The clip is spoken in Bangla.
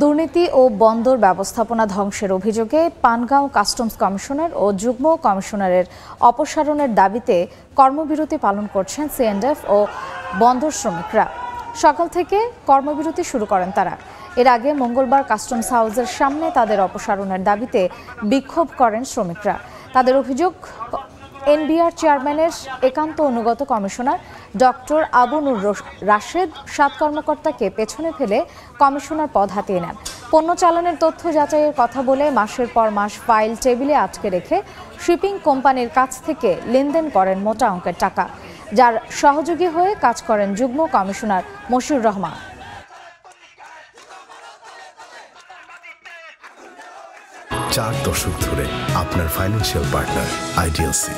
দুর্নীতি ও বন্দর ব্যবস্থাপনা ধ্বংসের অভিযোগে পানগাঁও কাস্টমস কমিশনার ও যুগ্ম কমিশনারের অপসারণের দাবিতে কর্মবিরতি পালন করছেন সিএন্ডএফ ও বন্দর শ্রমিকরা। সকাল থেকে কর্মবিরতি শুরু করেন তারা। এর আগে মঙ্গলবার কাস্টমস হাউসের সামনে তাদের অপসারণের দাবিতে বিক্ষোভ করেন শ্রমিকরা। তাদের অভিযোগ, এনবিআর চেয়ারম্যানের একান্ত অনুগত কমিশনার ডক্টর আবুনুর রাশেদ 7 কর্মকর্তাকে পেছনে ফেলে কমিশনার পদ হাতিয়ে নেন। পণ্য চালানের তথ্য যাচাইয়ের কথা বলে মাসের পর মাস ফাইল টেবিলে আটকে রেখে শিপিং কোম্পানির কাছ থেকে লেনদেন করেন মোটা অঙ্কের টাকা, যার সহযোগী হয়ে কাজ করেন যুগ্ম কমিশনার মশিউর রহমান। 4 দশক ধরে আপনার ফাইন্যান্সিয়াল পার্টনার আইডিএলসি।